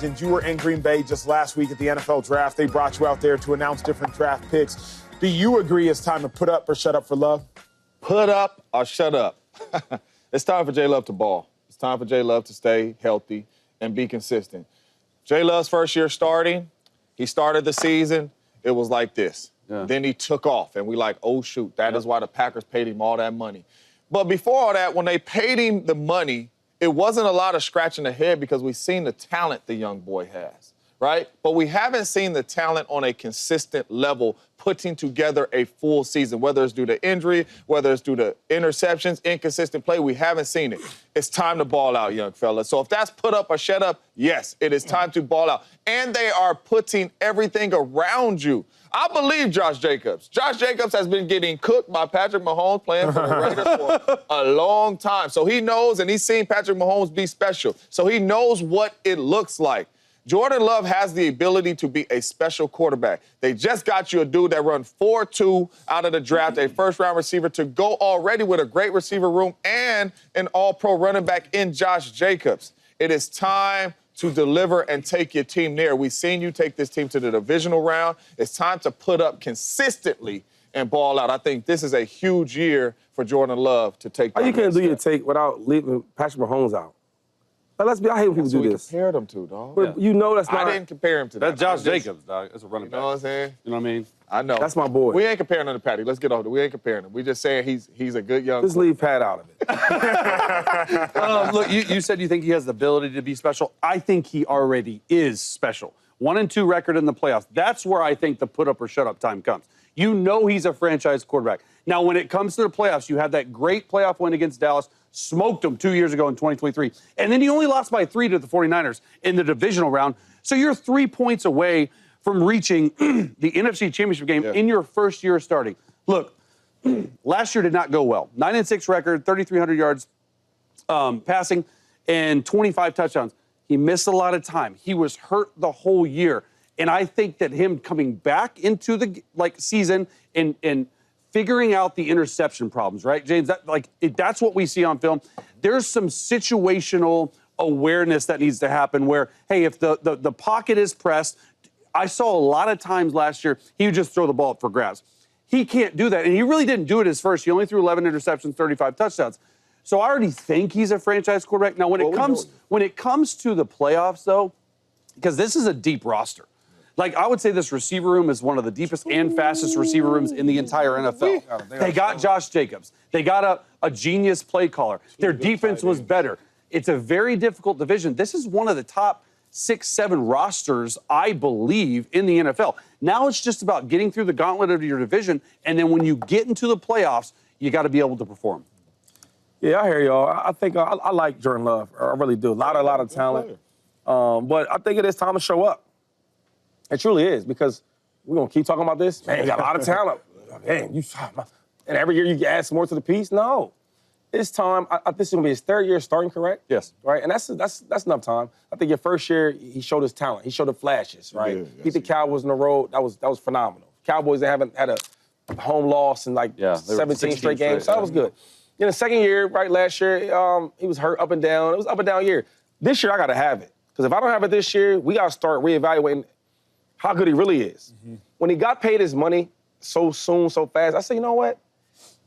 You were in Green Bay just last week at the NFL draft. They brought you out there to announce different draft picks. Do you agree it's time to put up or shut up for Love? Put up or shut up. It's time for J. Love to ball. It's time for J. Love to stay healthy and be consistent. J. Love's first year starting, he started the season, it was like this. Yeah. Then he took off, and we like, oh, shoot, that is why the Packers paid him all that money. But before all that, when they paid him the money, it wasn't a lot of scratching the head because we've seen the talent the young boy has, right? But we haven't seen the talent on a consistent level putting together a full season, whether it's due to injury, whether it's due to interceptions, inconsistent play. We haven't seen it. It's time to ball out, young fella. So if that's put up or shut up, yes, it is time to ball out. And they are putting everything around you. I believe Josh Jacobs. Josh Jacobs has been getting cooked by Patrick Mahomes playing for the Raiders for a long time. So he knows, and he's seen Patrick Mahomes be special. So he knows what it looks like. Jordan Love has the ability to be a special quarterback. They just got you a dude that run 4.2 out of the draft, a first-round receiver to go already with a great receiver room and an all-pro running back in Josh Jacobs. It is time to deliver and take your team there. We've seen you take this team to the divisional round. It's time to put up consistently and ball out. I think this is a huge year for Jordan Love to take. How you can't do your take without leaving Patrick Mahomes out? Like, let's be. I hate when people do this. Compared him to, dog. But you know that's not. I didn't compare him to that. That's Josh Jacobs, dog. That's a running back. You know what I'm saying? You know what I mean? I know. That's my boy. We ain't comparing him to Patty. Let's get off it. We ain't comparing him. We just saying he's a good young. Just leave Pat out of it. Look, you said you think he has the ability to be special. I think he already is special. 1-2 record in the playoffs. That's where I think the put up or shut up time comes. You know he's a franchise quarterback. Now, when it comes to the playoffs, you had that great playoff win against Dallas, smoked them 2 years ago in 2023, and then you only lost by 3 to the 49ers in the divisional round. So you're 3 points away from reaching the NFC Championship game in your first year starting. Look, last year did not go well. 9-6 record, 3,300 yards passing, and 25 touchdowns. He missed a lot of time. He was hurt the whole year. And I think that him coming back into the season and figuring out the interception problems, right, James? That's what we see on film. There's some situational awareness that needs to happen where, hey, if the pocket is pressed, I saw a lot of times last year he would just throw the ball up for grabs. He can't do that, and he really didn't do it his first. He only threw 11 interceptions, 35 touchdowns. So I already think he's a franchise quarterback. Now, when it comes to the playoffs, though, because this is a deep roster. Like, I would say this receiver room is one of the deepest and fastest receiver rooms in the entire NFL. They got Josh Jacobs. They got a genius play caller. Their defense was better. It's a very difficult division. This is one of the top 6-7 rosters, I believe, in the NFL. Now it's just about getting through the gauntlet of your division, and then when you get into the playoffs, you got to be able to perform. Yeah, I hear y'all. I think I like Jordan Love. I really do. A lot of talent. But I think it is time to show up. It truly is, because we're going to keep talking about this. Man, you got a lot of talent. Man, and every year you add some more to the piece? No. It's time. This is going to be his third year starting, correct? Yes. Right? And that's enough time. I think your first year, he showed his talent. He showed the flashes, right? Beat the Cowboys on the road. That was phenomenal. Cowboys, they haven't had a home loss in 17 straight games. So that was good. In the second year, right, last year, he was hurt up and down. It was up and down year. This year, I got to have it. Because if I don't have it this year, we got to start reevaluating how good he really is. When he got paid his money so soon, so fast, I said, you know what?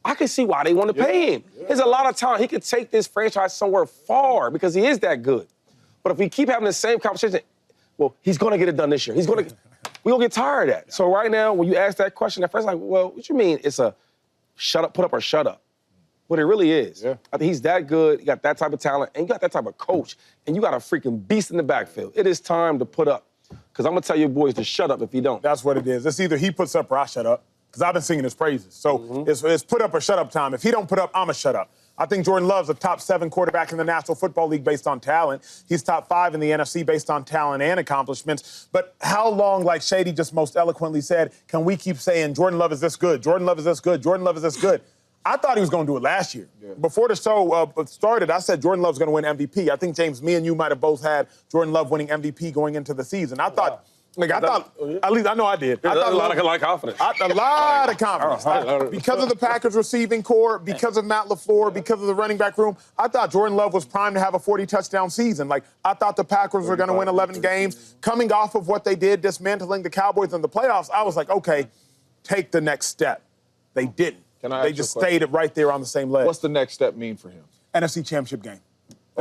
I can see why they want to pay him. There's a lot of talent. He could take this franchise somewhere far because he is that good. But if we keep having the same conversation, well, he's going to get it done this year. We're going to get tired of that. So right now, when you ask that question, at first, well, what you mean it's a shut up, put up or shut up? What it really is. I think he's that good. You got that type of talent, and you got that type of coach, and you got a freaking beast in the backfield. It is time to put up. Because I'm going to tell you boys to shut up if you don't. That's what it is. It's either he puts up or I shut up. Because I've been singing his praises. So it's put up or shut up time. If he don't put up, I'm going to shut up. I think Jordan Love's a top 7 quarterback in the National Football League based on talent. He's top 5 in the NFC based on talent and accomplishments. But how long, like Shady just most eloquently said, can we keep saying Jordan Love is this good, Jordan Love is this good, Jordan Love is this good? I thought he was going to do it last year. Before the show started, I said Jordan Love's going to win MVP. I think, James, me and you might have both had Jordan Love winning MVP going into the season. I thought Like, I thought, at least I know I did. I thought a lot of confidence. A lot of confidence. Because of the Packers receiving core, because of Matt LaFleur, because of the running back room, I thought Jordan Love was primed to have a 40-touchdown season. Like, I thought the Packers were going to win 11 games. Coming off of what they did, dismantling the Cowboys in the playoffs, I was like, okay, take the next step. They didn't. They just stayed right there on the same leg. What's the next step mean for him? NFC Championship game.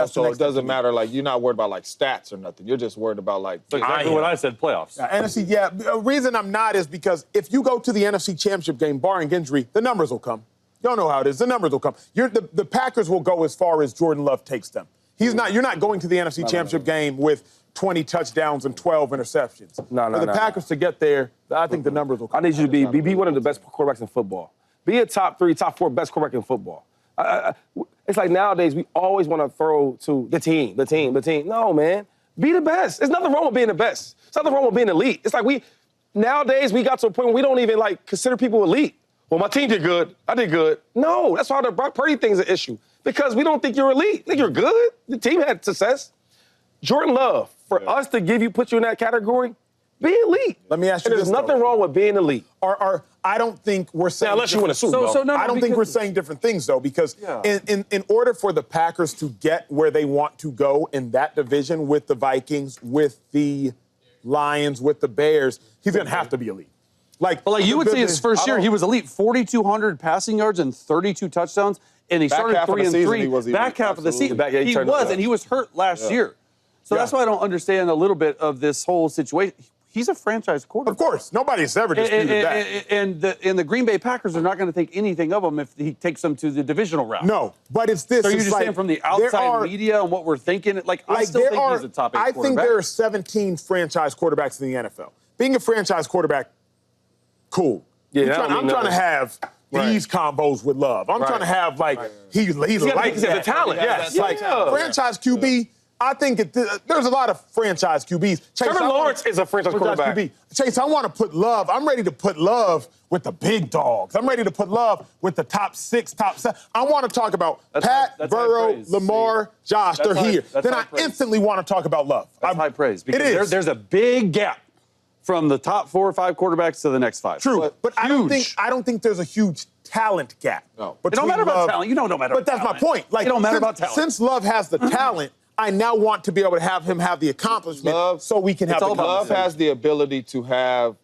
So it doesn't matter, like, you're not worried about, like, stats or nothing. You're just worried about, like... That's exactly what I said, playoffs. NFC, yeah. The reason I'm not is because if you go to the NFC Championship game, barring injury, the numbers will come. Y'all know how it is. The numbers will come. The Packers will go as far as Jordan Love takes them. You're not going to the NFC Championship game with 20 touchdowns and 12 interceptions. For the Packers to get there, I think the numbers will come. I need you to be one of the best quarterbacks in football. Be a top 3, top 4 best quarterback in football. It's like nowadays we always want to throw to the team. No, man. Be the best. There's nothing wrong with being the best. There's nothing wrong with being elite. It's like nowadays we got to a point where we don't even like consider people elite. Well, my team did good. I did good. No, that's why the Brock Purdy thing's an issue. Because we don't think you're elite. I think you're good. The team had success. Jordan Love, for us to put you in that category, be elite. Let me ask you this. There's nothing wrong with being elite. I don't think we're saying... Now, unless you win a Super Bowl. I don't think we're saying different things, though, because in order for the Packers to get where they want to go in that division with the Vikings, with the Lions, with the Bears, he's going to have to be elite. Like you would say his first year, he was elite. 4,200 passing yards and 32 touchdowns, and he started 3-3. Back half of the season, he was, and he was hurt last year. So that's why I don't understand a little bit of this whole situation. He's a franchise quarterback. Of course. Nobody's ever disputed that. And the Green Bay Packers are not going to think anything of him if he takes them to the divisional route. No, but it's this. So you're just saying from the outside media and what we're thinking? I still think he's a top 8 quarterback. I think there are 17 franchise quarterbacks in the NFL. Being a franchise quarterback, cool. Yeah, I'm trying to have these combos with Love. I'm trying to have, like, he's like the talent. Yes. Franchise QB. I think there's a lot of franchise QBs. Trevor Lawrence is a franchise quarterback. QB. Chase, I want to put Love. I'm ready to put Love with the big dogs. I'm ready to put Love with the top 6, top 7. I want to talk about Pat, Burrow, Lamar, Josh. They're here. Then I instantly want to talk about Love. That's high praise. Because there's a big gap from the top 4 or 5 quarterbacks to the next 5. True, but I don't think there's a huge talent gap. No. It don't matter about talent. You know, it don't matter about talent. But that's my point. Like, it don't matter about talent. Since Love has the talent, I now want to be able to have him have the accomplishment so we can have the Love has the ability to have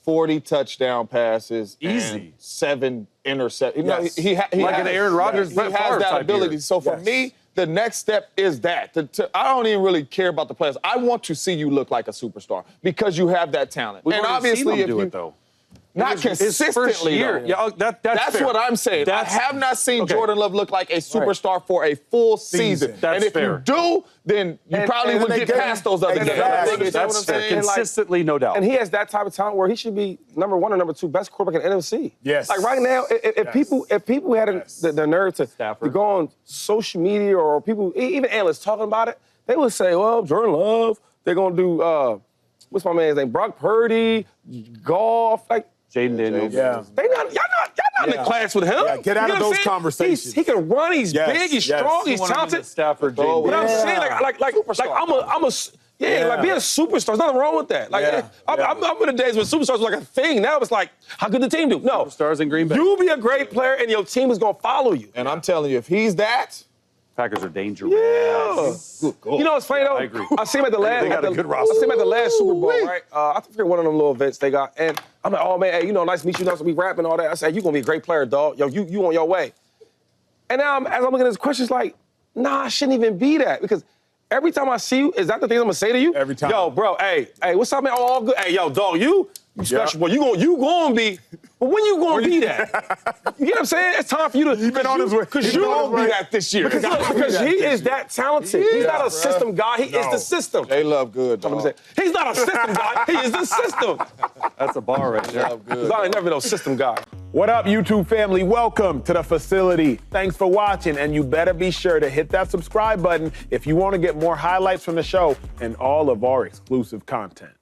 40 touchdown passes and 7 interceptions. Yes. He like an Aaron Rodgers, he has that ability. So for me, the next step is that. I don't even really care about the players. I want to see you look like a superstar because you have that talent. And obviously, if you do it though. Not consistently, year. Yeah, that's what I'm saying. I have not seen Jordan Love look like a superstar for a full season. And if you do, then you probably would get past those other guys. That's fair. Consistently, no doubt. And he has that type of talent where he should be number 1 or number 2 best quarterback in the NFC. Yes. Like right now, if people had the nerve to go on social media or people, even analysts talking about it, they would say, well, Jordan Love, they're going to do, what's my man's name? Brock Purdy, golf, like, Jaden Daniels. Yeah. Y'all not in the class with him. Yeah, get out of those conversations. He can run. He's big. He's strong. He's talented. Stafford, Jaden. But I'm saying, like being a superstar. There's nothing wrong with that. Like, I'm in the days when superstars were like a thing. Now it's like, how could the team do? No. Superstars in Green Bay. You be a great player, and your team is gonna follow you. And I'm telling you, if he's that. Packers are dangerous. Yeah. You know what's funny though? I agree. I see him at the last. They got a good roster. I see him at the last Super Bowl, right? I forget one of them little events they got, and I'm like, oh man, hey, nice to meet you. Nice to be rapping all that. I said, you gonna be a great player, dog. Yo, you on your way. And now as I'm looking at this question, it's like, nah, I shouldn't even be that because every time I see you, is that the thing I'm gonna say to you? Every time. Yo, bro, hey, what's up, man? All good. Hey, yo, dog, you special, boy. You gonna be. But when you gonna be that? You get what I'm saying? It's time for you to. You've been on his way. Because you gonna be that this year. Because he is that talented. He's not a system guy. He is the system. They love good, dog. He's not a system guy. He is the system. That's a bar right there. Because I ain't never been no system guy. What up, YouTube family? Welcome to the facility. Thanks for watching, and you better be sure to hit that subscribe button if you want to get more highlights from the show and all of our exclusive content.